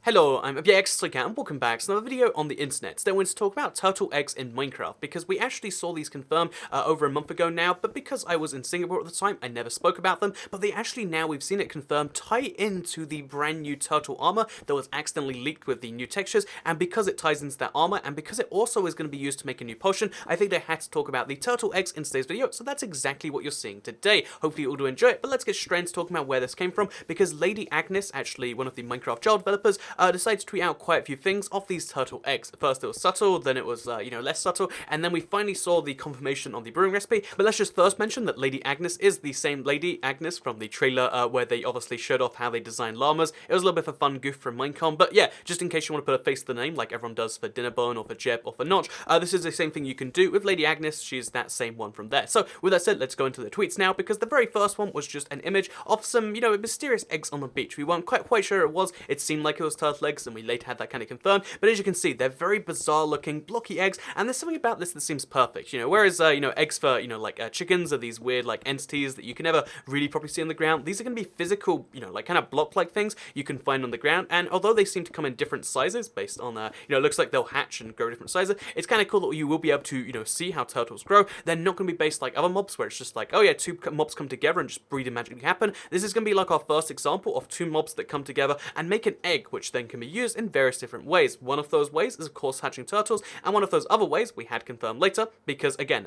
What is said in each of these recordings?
Hello, I'm ABXTricker and welcome back to another video on the internet. Today I want to talk about turtle eggs in Minecraft because we actually saw these confirmed over a month ago now, but because I was in Singapore at the time, I never spoke about them, but they actually now, we've seen it confirmed, tie into the brand new turtle armor that was accidentally leaked with the new textures, and because it ties into that armor, and because it also is going to be used to make a new potion, I think they had to talk about the turtle eggs in today's video, so that's exactly what you're seeing today. Hopefully you all do enjoy it, but let's get straight into talking about where this came from, because Lady Agnes, actually one of the Minecraft child developers, decided to tweet out quite a few things of these turtle eggs. At first it was subtle, then it was, less subtle, and then we finally saw the confirmation on the brewing recipe. But let's just first mention that Lady Agnes is the same Lady Agnes from the trailer where they obviously showed off how they designed llamas. It was a little bit of a fun goof from Minecon, but yeah, just in case you want to put a face to the name like everyone does for Dinnerbone or for Jeb or for Notch, this is the same thing you can do with Lady Agnes. She's that same one from there. So with that said, let's go into the tweets now, because the very first one was just an image of some, mysterious eggs on the beach. We weren't quite sure it was. It seemed like it was turtle eggs, and we later had that kind of confirmed, but as you can see, they're very bizarre looking blocky eggs, and there's something about this that seems perfect, whereas eggs for chickens are these weird entities that you can never really properly see on the ground. These are going to be physical, kind of block like things you can find on the ground, and although they seem to come in different sizes based on it looks like they'll hatch and grow different sizes, it's kind of cool that you will be able to see how turtles grow. They're not going to be based like other mobs where it's just like, oh yeah, two mobs come together and just breeding magically happen. This is going to be like our first example of two mobs that come together and make an egg, which then can be used in various different ways. One of those ways is of course hatching turtles, and one of those other ways we had confirmed later, because again,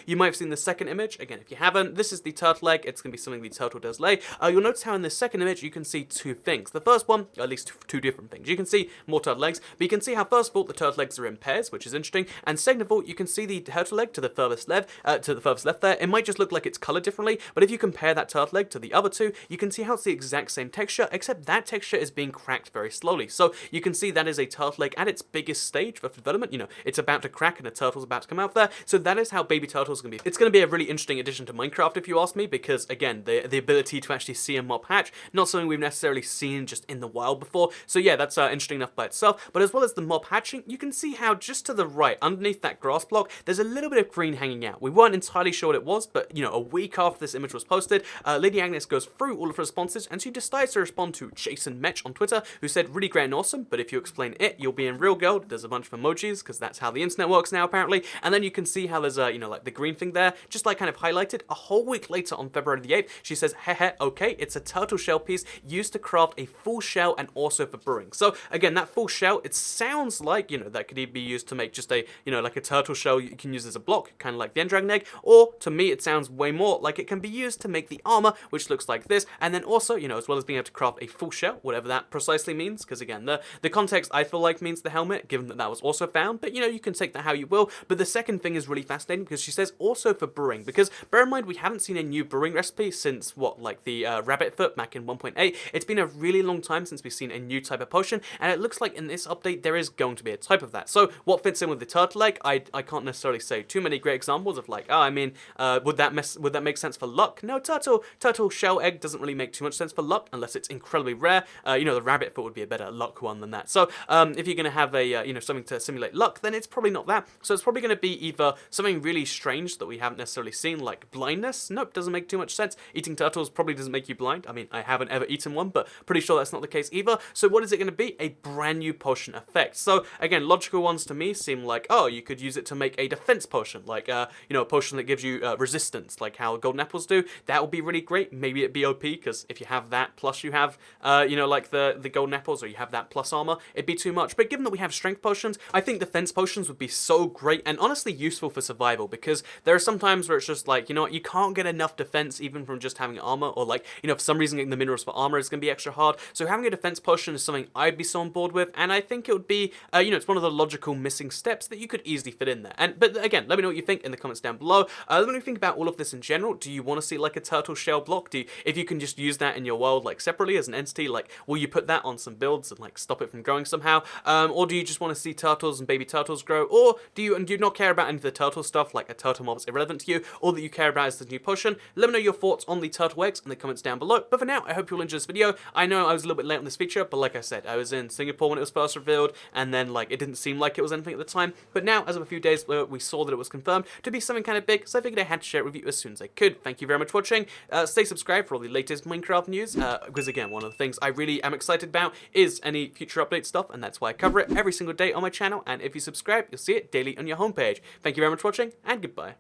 you might have seen the second image. Again, if you haven't, this is the turtle egg. It's going to be something the turtle does lay. You'll notice how in this second image you can see two things. The first one, at least two different things. You can see more turtle eggs, but you can see how first of all the turtle eggs are in pairs, which is interesting, and second of all you can see the turtle egg to the furthest left there. It might just look like it's colored differently, but if you compare that turtle egg to the other two, you can see how it's the exact same texture, except that texture is being cracked very slowly. So you can see that is a turtle egg at its biggest stage of development. It's about to crack and a turtle's about to come out there. So that is how baby turtles are going to be. It's going to be a really interesting addition to Minecraft if you ask me, because again, the ability to actually see a mob hatch, not something we've necessarily seen just in the wild before. So yeah, that's interesting enough by itself. But as well as the mob hatching, you can see how just to the right, underneath that grass block, there's a little bit of green hanging out. We weren't entirely sure what it was, but a week after this image was posted, Lady Agnes goes through all of her responses, and she decides to respond to Jason Mech on Twitter, who said, really great and awesome, but if you explain it, you'll be in real gold. There's a bunch of emojis, because that's how the internet works now, apparently. And then you can see how there's the green thing there, just kind of highlighted. A whole week later, on February the 8th, she says, heh, okay, it's a turtle shell piece used to craft a full shell and also for brewing. So again, that full shell, it sounds like, that could either be used to make just a, like a turtle shell you can use as a block, kind of like the end dragon egg, or to me, it sounds way more like it can be used to make the armor, which looks like this. And then also, as well as being able to craft a full shell, whatever that precisely means, because again, the context I feel like means the helmet, given that was also found, but you can take that how you will. But the second thing is really fascinating, because she says also for brewing, because bear in mind we haven't seen a new brewing recipe since what, like the rabbit foot back in 1.8. It's been a really long time since we've seen a new type of potion, and it looks like in this update there is going to be a type of that. So what fits in with the turtle egg, I can't necessarily say too many great examples of would that make sense for luck? No, turtle shell egg doesn't really make too much sense for luck unless it's incredibly rare. The rabbit foot would be a better luck one than that. So if you're going to have a something to simulate luck, then it's probably not that. So it's probably going to be either something really strange that we haven't necessarily seen, like blindness. Nope, doesn't make too much sense. Eating turtles probably doesn't make you blind. I mean, I haven't ever eaten one, but pretty sure that's not the case either. So what is it going to be? A brand new potion effect. So again, logical ones to me seem like, oh, you could use it to make a defense potion, like a potion that gives you resistance, like how golden apples do. That would be really great. Maybe it'd be OP, because if you have that plus you have like the golden apples, or you have that plus armor, it'd be too much. But given that we have strength potions, I think defense potions would be so great and honestly useful for survival, because there are some times where it's just like, you can't get enough defense even from just having armor, or like, for some reason getting the minerals for armor is going to be extra hard. So having a defense potion is something I'd be so on board with, and I think it would be, it's one of the logical missing steps that you could easily fit in there. But again, let me know what you think in the comments down below. Let me know what you think about all of this in general. Do you want to see like a turtle shell block? If you can just use that in your world like separately as an entity, like will you put that on some builds and like stop it from growing somehow? Or do you just want to see turtles and baby turtles grow? Or do you not care about any of the turtle stuff, like a turtle mob is irrelevant to you? All that you care about is the new potion? Let me know your thoughts on the turtle eggs in the comments down below. But for now, I hope you'll enjoy this video. I know I was a little bit late on this feature, but like I said, I was in Singapore when it was first revealed, and then like it didn't seem like it was anything at the time. But now, as of a few days, we saw that it was confirmed to be something kind of big, so I figured I had to share it with you as soon as I could. Thank you very much for watching. Stay subscribed for all the latest Minecraft news, because again, one of the things I really am excited about is any future update stuff, and that's why I cover it every single day on my channel, and if you subscribe, you'll see it daily on your homepage. Thank you very much for watching, and goodbye.